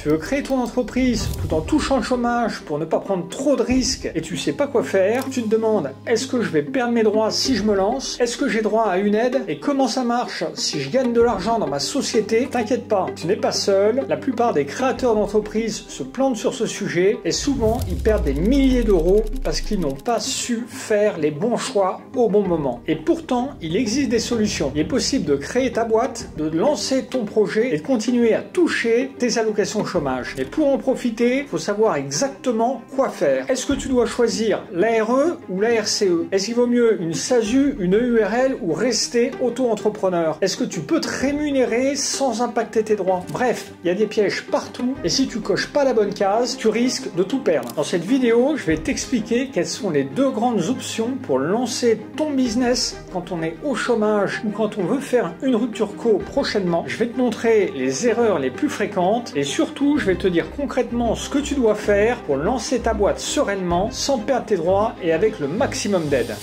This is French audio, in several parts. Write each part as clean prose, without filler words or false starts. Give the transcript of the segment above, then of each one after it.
Tu veux créer ton entreprise tout en touchant le chômage pour ne pas prendre trop de risques et tu sais pas quoi faire. Tu te demandes, est-ce que je vais perdre mes droits si je me lance? Est-ce que j'ai droit à une aide? Et comment ça marche si je gagne de l'argent dans ma société? T'inquiète pas, tu n'es pas seul. La plupart des créateurs d'entreprises se plantent sur ce sujet et souvent ils perdent des milliers d'euros parce qu'ils n'ont pas su faire les bons choix au bon moment. Et pourtant, il existe des solutions. Il est possible de créer ta boîte, de lancer ton projet et de continuer à toucher tes allocations chômage. Et pour en profiter, il faut savoir exactement quoi faire. Est-ce que tu dois choisir l'ARE ou la RCE? Est-ce qu'il vaut mieux une SASU, une EURL ou rester auto-entrepreneur? Est-ce que tu peux te rémunérer sans impacter tes droits? Bref, il y a des pièges partout et si tu coches pas la bonne case, tu risques de tout perdre. Dans cette vidéo, je vais t'expliquer quelles sont les deux grandes options pour lancer ton business quand on est au chômage ou quand on veut faire une rupture co prochainement. Je vais te montrer les erreurs les plus fréquentes et surtout je vais te dire concrètement ce que tu dois faire pour lancer ta boîte sereinement sans perdre tes droits et avec le maximum d'aide.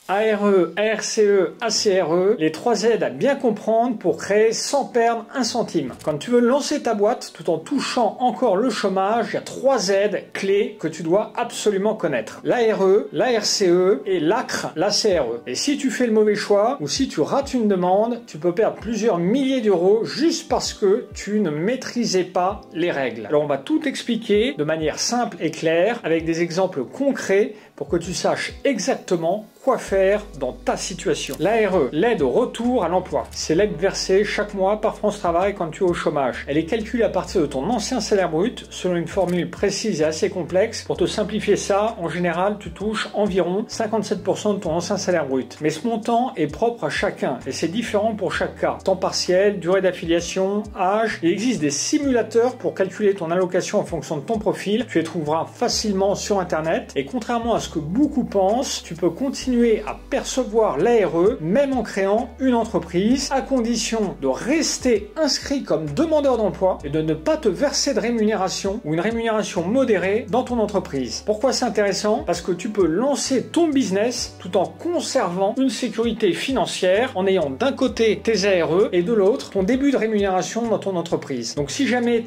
ARE, ARCE, ACRE, les trois aides à bien comprendre pour créer sans perdre un centime. Quand tu veux lancer ta boîte tout en touchant encore le chômage, il y a trois aides clés que tu dois absolument connaître. L'ARE, l'ARCE et l'ACRE, l'ACRE. Et si tu fais le mauvais choix ou si tu rates une demande, tu peux perdre plusieurs milliers d'euros juste parce que tu ne maîtrisais pas les règles. Alors on va tout expliquer de manière simple et claire avec des exemples concrets pour que tu saches exactement quoi faire dans ta situation. L'ARE, l'aide au retour à l'emploi. C'est l'aide versée chaque mois par France Travail quand tu es au chômage. Elle est calculée à partir de ton ancien salaire brut selon une formule précise et assez complexe. Pour te simplifier ça, en général, tu touches environ 57% de ton ancien salaire brut. Mais ce montant est propre à chacun et c'est différent pour chaque cas. Temps partiel, durée d'affiliation, âge. Il existe des simulateurs pour calculer ton allocation en fonction de ton profil. Tu les trouveras facilement sur Internet et contrairement à ce que beaucoup pensent, tu peux continuer à percevoir l'ARE même en créant une entreprise à condition de rester inscrit comme demandeur d'emploi et de ne pas te verser de rémunération ou une rémunération modérée dans ton entreprise. Pourquoi c'est intéressant? Parce que tu peux lancer ton business tout en conservant une sécurité financière en ayant d'un côté tes ARE et de l'autre ton début de rémunération dans ton entreprise. Donc si jamais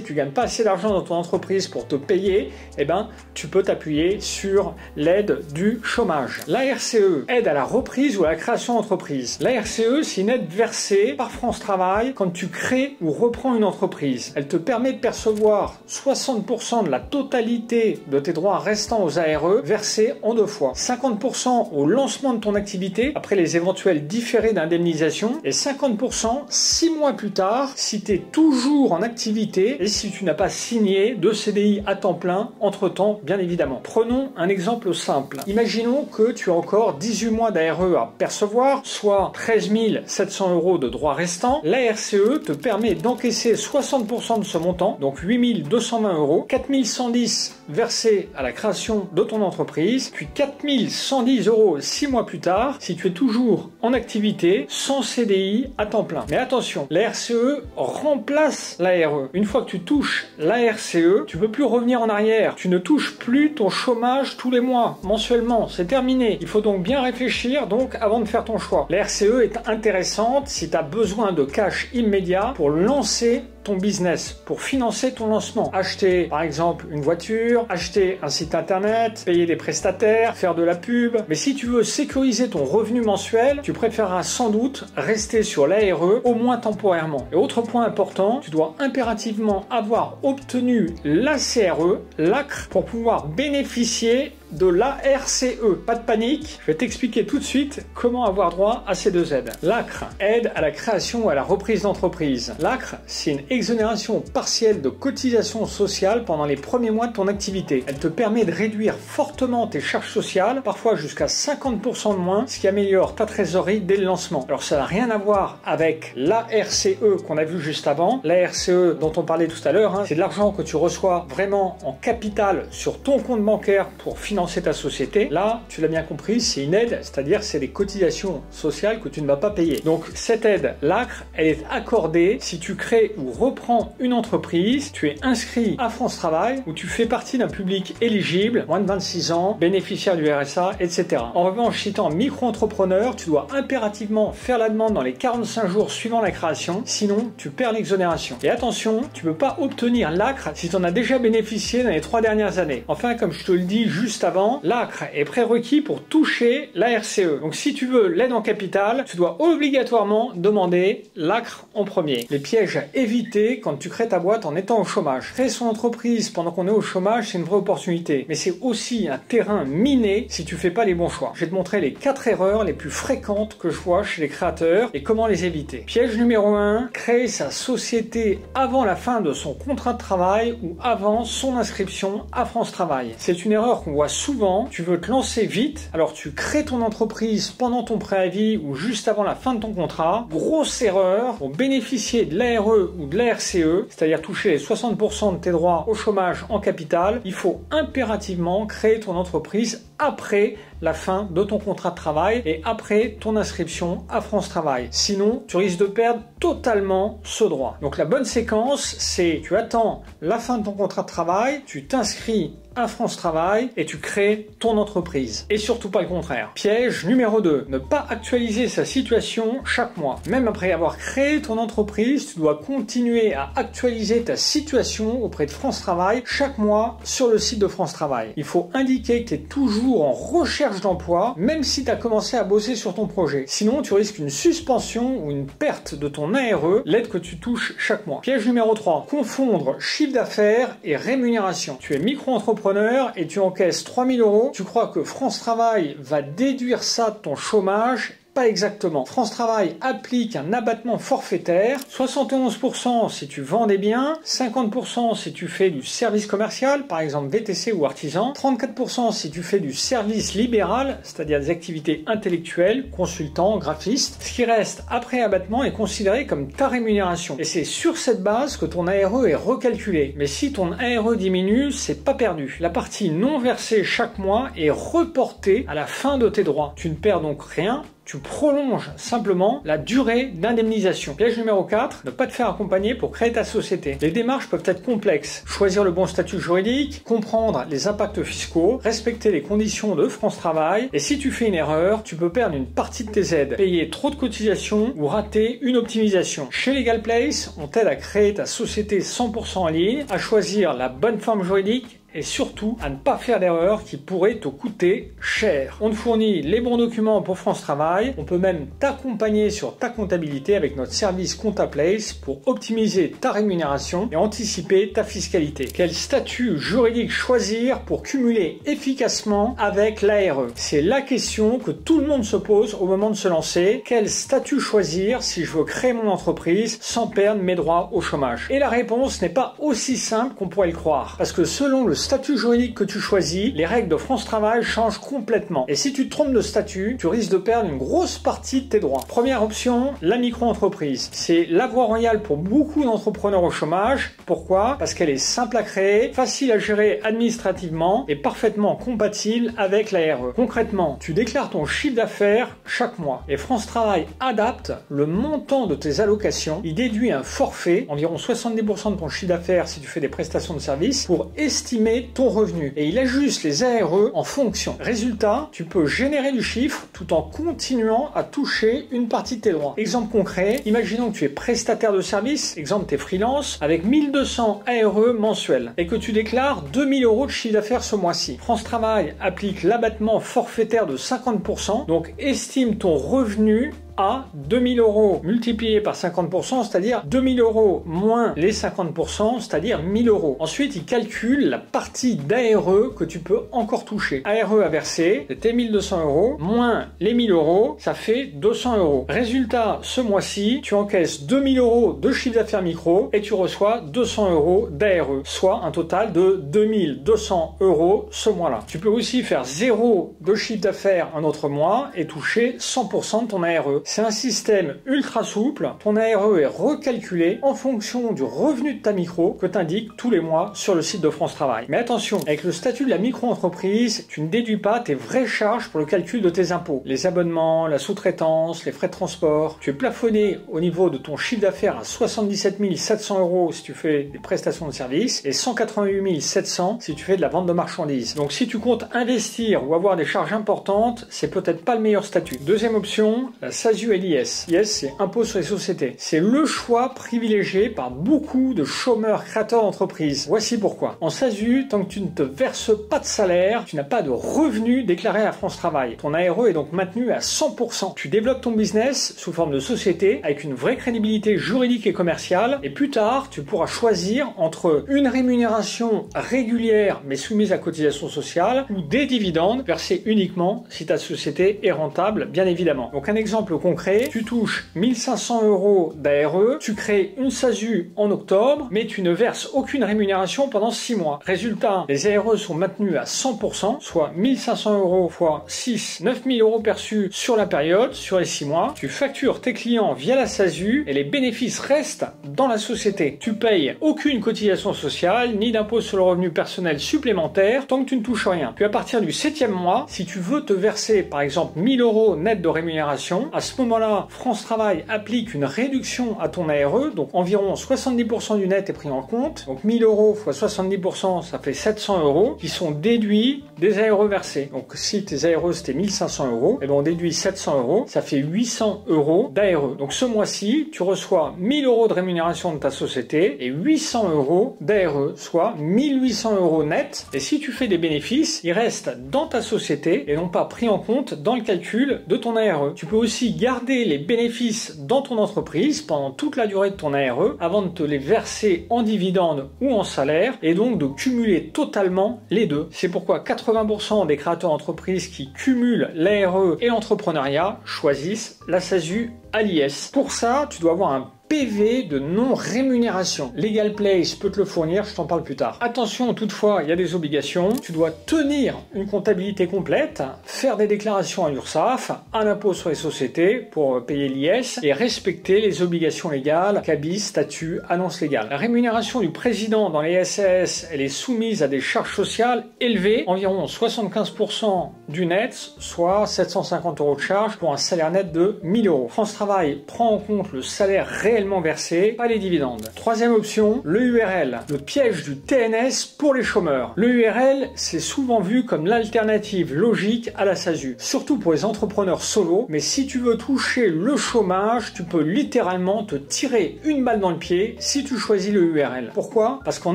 tu gagnes pas assez d'argent dans ton entreprise pour te payer, eh ben tu peux t'appuyer sur l'aide du chômage. La RCE, aide à la reprise ou à la création d'entreprise. La RCE, c'est une aide versée par France Travail quand tu crées ou reprends une entreprise. Elle te permet de percevoir 60% de la totalité de tes droits restants aux ARE versés en 2 fois. 50% au lancement de ton activité après les éventuels différés d'indemnisation et 50% 6 mois plus tard si tu es toujours en activité et si tu n'as pas signé de CDI à temps plein entre-temps, bien évidemment. Prenons un exemple simple. Imaginons que tu as encore 18 mois d'ARE à percevoir, soit 13 700 euros de droits restants. La RCE te permet d'encaisser 60% de ce montant, donc 8 220 euros, 4 110 versés à la création de ton entreprise, puis 4 110 euros 6 mois plus tard, si tu es toujours en activité, sans CDI à temps plein. Mais attention, la RCE remplace l'ARE. Une fois que tu touches la RCE, tu ne peux plus revenir en arrière. Tu ne touches plus ton chômage tous les mois, mensuellement. C'est terminé. Il faut donc bien réfléchir avant de faire ton choix. La RCE est intéressante si tu as besoin de cash immédiat pour lancer ton business, pour financer ton lancement. Acheter par exemple une voiture, acheter un site internet, payer des prestataires, faire de la pub. Mais si tu veux sécuriser ton revenu mensuel, tu préféreras sans doute rester sur l'ARE, au moins temporairement. Et autre point important, tu dois impérativement avoir obtenu l'ACRE, l'ACRE, pour pouvoir bénéficier de l'ARCE. Pas de panique, je vais t'expliquer tout de suite comment avoir droit à ces deux aides. L'ACRE, aide à la création ou à la reprise d'entreprise. L'ACRE, c'est une exonération partielle de cotisation sociale pendant les premiers mois de ton activité. Elle te permet de réduire fortement tes charges sociales, parfois jusqu'à 50% de moins, ce qui améliore ta trésorerie dès le lancement. Alors ça n'a rien à voir avec l'ARCE qu'on a vu juste avant. L'ARCE dont on parlait tout à l'heure, c'est de l'argent que tu reçois vraiment en capital sur ton compte bancaire pour financer financer ta société. Là, tu l'as bien compris, c'est une aide, c'est-à-dire c'est des cotisations sociales que tu ne vas pas payer. Donc cette aide, l'ACRE, elle est accordée si tu crées ou reprends une entreprise, tu es inscrit à France Travail ou tu fais partie d'un public éligible, moins de 26 ans, bénéficiaire du RSA, etc. En revanche, si tu es en micro-entrepreneur, tu dois impérativement faire la demande dans les 45 jours suivant la création, sinon tu perds l'exonération. Et attention, tu ne peux pas obtenir l'ACRE si tu en as déjà bénéficié dans les 3 dernières années. Enfin, comme je te le dis juste avant, l'ACRE est prérequis pour toucher la RCE. Donc si tu veux l'aide en capital, tu dois obligatoirement demander l'ACRE en premier. Les pièges à éviter quand tu crées ta boîte en étant au chômage. Créer son entreprise pendant qu'on est au chômage, c'est une vraie opportunité. Mais c'est aussi un terrain miné si tu fais pas les bons choix. Je vais te montrer les 4 erreurs les plus fréquentes que je vois chez les créateurs et comment les éviter. Piège numéro 1, créer sa société avant la fin de son contrat de travail ou avant son inscription à France Travail. C'est une erreur qu'on voit souvent. Tu veux te lancer vite, alors tu crées ton entreprise pendant ton préavis ou juste avant la fin de ton contrat. Grosse erreur, pour bénéficier de l'ARE ou de la RCE, c'est-à-dire toucher les 60% de tes droits au chômage en capital, il faut impérativement créer ton entreprise après la fin de ton contrat de travail et après ton inscription à France Travail. Sinon, tu risques de perdre totalement ce droit. Donc la bonne séquence, c'est tu attends la fin de ton contrat de travail, tu t'inscris à France Travail et tu crées ton entreprise. Et surtout pas le contraire. Piège numéro 2, ne pas actualiser sa situation chaque mois. Même après avoir créé ton entreprise, tu dois continuer à actualiser ta situation auprès de France Travail chaque mois sur le site de France Travail. Il faut indiquer que tu es toujours en recherche d'emploi, même si tu as commencé à bosser sur ton projet. Sinon, tu risques une suspension ou une perte de ton ARE, l'aide que tu touches chaque mois. Piège numéro 3, confondre chiffre d'affaires et rémunération. Tu es micro-entrepreneur et tu encaisses 3 000 €, tu crois que France Travail va déduire ça de ton chômage? Pas exactement. France Travail applique un abattement forfaitaire, 71% si tu vends des biens, 50% si tu fais du service commercial, par exemple VTC ou artisan, 34% si tu fais du service libéral, c'est-à-dire des activités intellectuelles, consultant, graphiste. Ce qui reste après abattement est considéré comme ta rémunération. Et c'est sur cette base que ton ARE est recalculé. Mais si ton ARE diminue, c'est pas perdu. La partie non versée chaque mois est reportée à la fin de tes droits. Tu ne perds donc rien. Tu prolonges simplement la durée d'indemnisation. Piège numéro 4, ne pas te faire accompagner pour créer ta société. Les démarches peuvent être complexes. Choisir le bon statut juridique, comprendre les impacts fiscaux, respecter les conditions de France Travail. Et si tu fais une erreur, tu peux perdre une partie de tes aides, payer trop de cotisations ou rater une optimisation. Chez Legal Place, on t'aide à créer ta société 100% en ligne, à choisir la bonne forme juridique et surtout à ne pas faire d'erreurs qui pourraient te coûter cher. On te fournit les bons documents pour France Travail, on peut même t'accompagner sur ta comptabilité avec notre service ComptaPlace pour optimiser ta rémunération et anticiper ta fiscalité. Quel statut juridique choisir pour cumuler efficacement avec l'ARE? C'est la question que tout le monde se pose au moment de se lancer. Quel statut choisir si je veux créer mon entreprise sans perdre mes droits au chômage? Et la réponse n'est pas aussi simple qu'on pourrait le croire, parce que selon le statut juridique que tu choisis, les règles de France Travail changent complètement. Et si tu te trompes de statut, tu risques de perdre une grosse partie de tes droits. Première option, la micro-entreprise. C'est la voie royale pour beaucoup d'entrepreneurs au chômage. Pourquoi? Parce qu'elle est simple à créer, facile à gérer administrativement et parfaitement compatible avec l'ARE. Concrètement, tu déclares ton chiffre d'affaires chaque mois et France Travail adapte le montant de tes allocations. Il déduit un forfait, environ 70% de ton chiffre d'affaires si tu fais des prestations de services, pour estimer ton revenu et il ajuste les ARE en fonction. Résultat, tu peux générer du chiffre tout en continuant à toucher une partie de tes droits. Exemple concret, imaginons que tu es prestataire de service, exemple tu es freelance, avec 1200 ARE mensuels et que tu déclares 2000 € de chiffre d'affaires ce mois-ci. France Travail applique l'abattement forfaitaire de 50%, donc estime ton revenu à 2000 € multiplié par 50%, c'est-à-dire 2000 € moins les 50%, c'est-à-dire 1000 €. Ensuite, il calcule la partie d'ARE que tu peux encore toucher. ARE à verser, c'était 1200 € moins les 1000 €, ça fait 200 €. Résultat, ce mois-ci, tu encaisses 2000 € de chiffre d'affaires micro et tu reçois 200 € d'ARE, soit un total de 2200 € ce mois-là. Tu peux aussi faire 0 de chiffre d'affaires un autre mois et toucher 100% de ton ARE. C'est un système ultra souple. Ton ARE est recalculé en fonction du revenu de ta micro que tu indiques tous les mois sur le site de France Travail. Mais attention, avec le statut de la micro-entreprise, tu ne déduis pas tes vraies charges pour le calcul de tes impôts. Les abonnements, la sous-traitance, les frais de transport. Tu es plafonné au niveau de ton chiffre d'affaires à 77 700 € si tu fais des prestations de services et 188 700 si tu fais de la vente de marchandises. Donc si tu comptes investir ou avoir des charges importantes, c'est peut-être pas le meilleur statut. Deuxième option, la SASU et l'IS. l'IS, c'est impôt sur les sociétés. C'est le choix privilégié par beaucoup de chômeurs créateurs d'entreprises. Voici pourquoi. En SASU, tant que tu ne te verses pas de salaire, tu n'as pas de revenus déclarés à France Travail. Ton ARE est donc maintenu à 100%. Tu développes ton business sous forme de société avec une vraie crédibilité juridique et commerciale et plus tard, tu pourras choisir entre une rémunération régulière mais soumise à cotisation sociale ou des dividendes versés uniquement si ta société est rentable, bien évidemment. Donc un exemple concret, tu touches 1500 € d'ARE, tu crées une SASU en octobre, mais tu ne verses aucune rémunération pendant 6 mois. Résultat, les ARE sont maintenus à 100%, soit 1500 € fois 6, 9000 € perçus sur la période, sur les 6 mois. Tu factures tes clients via la SASU et les bénéfices restent dans la société. Tu payes aucune cotisation sociale, ni d'impôt sur le revenu personnel supplémentaire, tant que tu ne touches rien. Puis à partir du 7e mois, si tu veux te verser par exemple 1000 € net de rémunération, à ce moment-là, France Travail applique une réduction à ton ARE, donc environ 70% du net est pris en compte. Donc 1000 € fois 70%, ça fait 700 € qui sont déduits des ARE versés. Donc si tes ARE c'était 1500 €, et bien on déduit 700 €, ça fait 800 € d'ARE. Donc ce mois-ci, tu reçois 1000 € de rémunération de ta société et 800 € d'ARE, soit 1800 € net. Et si tu fais des bénéfices, ils restent dans ta société et non pas pris en compte dans le calcul de ton ARE. Tu peux aussi garder les bénéfices dans ton entreprise pendant toute la durée de ton ARE avant de te les verser en dividendes ou en salaire et donc de cumuler totalement les deux. C'est pourquoi 80% des créateurs d'entreprises qui cumulent l'ARE et l'entrepreneuriat choisissent la SASU à l'IS. Pour ça, tu dois avoir un PV de non-rémunération. Legal Place peut te le fournir, je t'en parle plus tard. Attention, toutefois, il y a des obligations. Tu dois tenir une comptabilité complète, faire des déclarations à l'URSSAF, un impôt sur les sociétés pour payer l'IS et respecter les obligations légales, cabis, statut, annonce légale. La rémunération du président dans les SAS, elle est soumise à des charges sociales élevées, environ 75% du net, soit 750 € de charge pour un salaire net de 1000 €. France Travail prend en compte le salaire réellement versé, pas les dividendes. Troisième option, le URL, le piège du TNS pour les chômeurs. Le URL, c'est souvent vu comme l'alternative logique à la SASU, surtout pour les entrepreneurs solo, mais si tu veux toucher le chômage, tu peux littéralement te tirer une balle dans le pied si tu choisis le URL. Pourquoi? Parce qu'en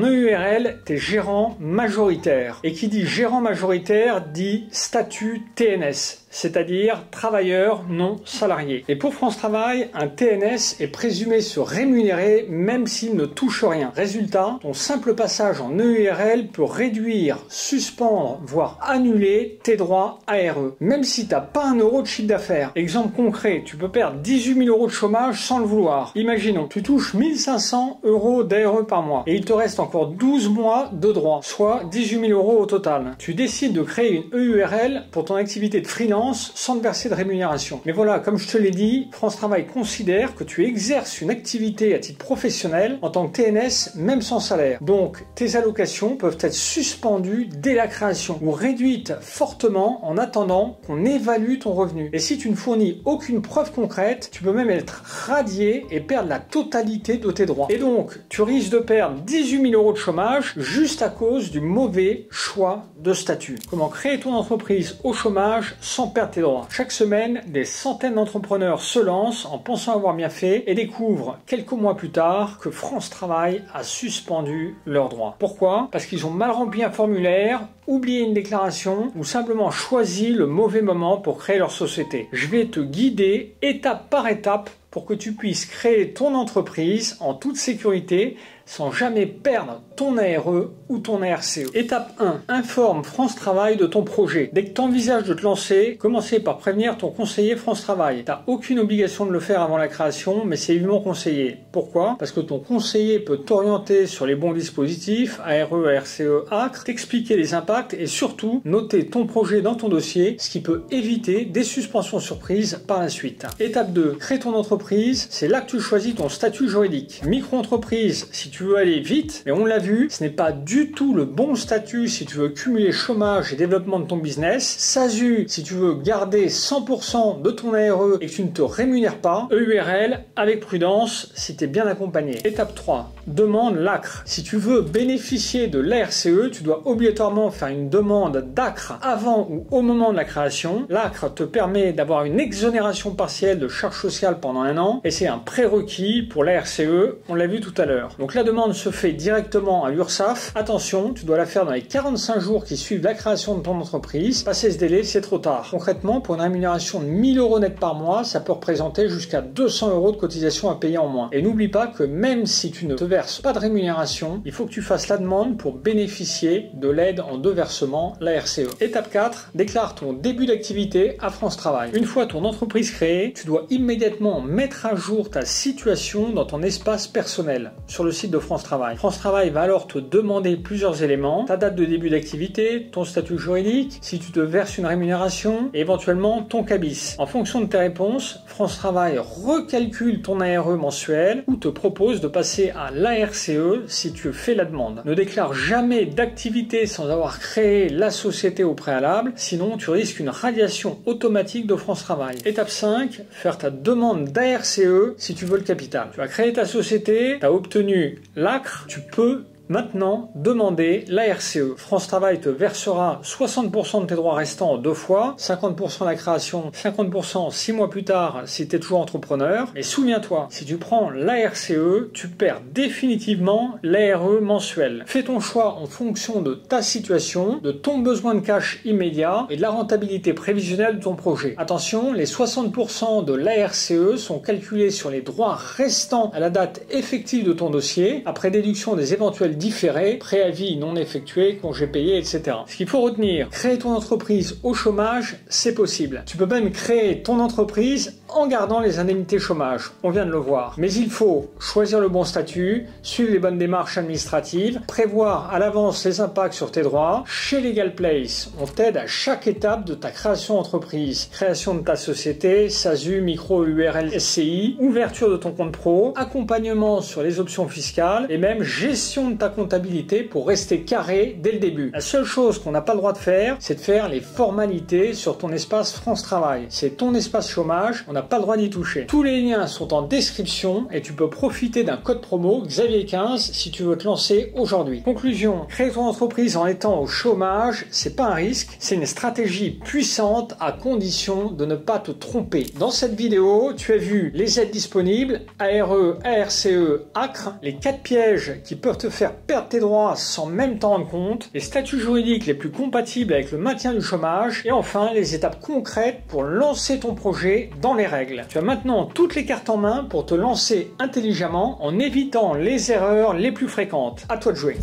EURL, tu es gérant majoritaire. Et qui dit gérant majoritaire dit statut TNS. C'est-à-dire travailleur non salarié. Et pour France Travail, un TNS est présumé se rémunérer même s'il ne touche rien. Résultat, ton simple passage en EURL peut réduire, suspendre, voire annuler tes droits ARE, même si tu n'as pas un euro de chiffre d'affaires. Exemple concret, tu peux perdre 18 000 € de chômage sans le vouloir. Imaginons, tu touches 1500 € d'ARE par mois et il te reste encore 12 mois de droits, soit 18 000 € au total. Tu décides de créer une EURL pour ton activité de freelance sans te verser de rémunération. Mais voilà, comme je te l'ai dit, France Travail considère que tu exerces une activité à titre professionnel en tant que TNS, même sans salaire. Donc, tes allocations peuvent être suspendues dès la création ou réduites fortement en attendant qu'on évalue ton revenu. Et si tu ne fournis aucune preuve concrète, tu peux même être radié et perdre la totalité de tes droits. Et donc, tu risques de perdre 18 000 € de chômage juste à cause du mauvais choix de statut. Comment créer ton entreprise au chômage sans perdre tes droits? Chaque semaine, des centaines d'entrepreneurs se lancent en pensant avoir bien fait et découvrent quelques mois plus tard que France Travail a suspendu leurs droits. Pourquoi? Parce qu'ils ont mal rempli un formulaire, oublié une déclaration ou simplement choisi le mauvais moment pour créer leur société. Je vais te guider étape par étape pour que tu puisses créer ton entreprise en toute sécurité sans jamais perdre ton ARE ou ton ARCE. Étape 1. Informe France Travail de ton projet. Dès que tu envisages de te lancer, commencez par prévenir ton conseiller France Travail. Tu n'as aucune obligation de le faire avant la création, mais c'est vivement conseillé. Pourquoi? Parce que ton conseiller peut t'orienter sur les bons dispositifs, ARE, ARCE, ACRE, t'expliquer les impacts et surtout noter ton projet dans ton dossier, ce qui peut éviter des suspensions surprises par la suite. Étape 2. Crée ton entreprise. C'est là que tu choisis ton statut juridique. Micro-entreprise, si tu veux aller vite, mais on l'a vu, ce n'est pas du tout le bon statut si tu veux cumuler chômage et développement de ton business. SASU, si tu veux garder 100% de ton ARE et que tu ne te rémunères pas. EURL, avec prudence, si tu es bien accompagné. Étape 3. Demande l'ACRE. Si tu veux bénéficier de l'ARCE, tu dois obligatoirement faire une demande d'ACRE avant ou au moment de la création. L'ACRE te permet d'avoir une exonération partielle de charges sociales pendant 1 an et c'est un prérequis pour l'ARCE, on l'a vu tout à l'heure. Donc la demande se fait directement à l'URSSAF. Attention, tu dois la faire dans les 45 jours qui suivent la création de ton entreprise. Passer ce délai, c'est trop tard. Concrètement, pour une rémunération de 1 000 € net par mois, ça peut représenter jusqu'à 200 € de cotisation à payer en moins. Et n'oublie pas que même si tu ne te verses pas de rémunération, il faut que tu fasses la demande pour bénéficier de l'aide en 2 versements, la RCE. Étape 4, déclare ton début d'activité à France Travail. Une fois ton entreprise créée, tu dois immédiatement mettre à jour ta situation dans ton espace personnel sur le site de France Travail. France Travail va alors te demander plusieurs éléments, ta date de début d'activité, ton statut juridique, si tu te verses une rémunération et éventuellement ton CABIS. En fonction de tes réponses, France Travail recalcule ton ARE mensuel ou te propose de passer à l'ARCE si tu fais la demande. Ne déclare jamais d'activité sans avoir créé la société au préalable, sinon tu risques une radiation automatique de France Travail. Étape 5, faire ta demande d'ARCE si tu veux le capital. Tu as créé ta société, tu as obtenu l'ACRE, tu peux maintenant demander l'ARCE. France Travail te versera 60% de tes droits restants en 2 fois, 50% à la création, 50% 6 mois plus tard si tu es toujours entrepreneur. Mais souviens-toi, si tu prends l'ARCE, tu perds définitivement l'ARE mensuel. Fais ton choix en fonction de ta situation, de ton besoin de cash immédiat et de la rentabilité prévisionnelle de ton projet. Attention, les 60% de l'ARCE sont calculés sur les droits restants à la date effective de ton dossier, après déduction des éventuels différés, préavis non effectués, congés payés, etc. Ce qu'il faut retenir, créer ton entreprise au chômage, c'est possible. Tu peux même créer ton entreprise en gardant les indemnités chômage. On vient de le voir. Mais il faut choisir le bon statut, suivre les bonnes démarches administratives, prévoir à l'avance les impacts sur tes droits. Chez Legal Place, on t'aide à chaque étape de ta création d'entreprise. Création de ta société, SASU, micro, URL, SCI, ouverture de ton compte pro, accompagnement sur les options fiscales et même gestion de ta comptabilité pour rester carré dès le début. La seule chose qu'on n'a pas le droit de faire, c'est de faire les formalités sur ton espace France Travail. C'est ton espace chômage, on n'a pas le droit d'y toucher. Tous les liens sont en description et tu peux profiter d'un code promo Xavier15 si tu veux te lancer aujourd'hui. Conclusion, créer ton entreprise en étant au chômage, c'est pas un risque, c'est une stratégie puissante à condition de ne pas te tromper. Dans cette vidéo, tu as vu les aides disponibles, ARE, ARCE, ACRE, les 4 pièges qui peuvent te faire perdre tes droits sans même t'en rendre compte, les statuts juridiques les plus compatibles avec le maintien du chômage et enfin les étapes concrètes pour lancer ton projet dans les règles. Tu as maintenant toutes les cartes en main pour te lancer intelligemment en évitant les erreurs les plus fréquentes. À toi de jouer.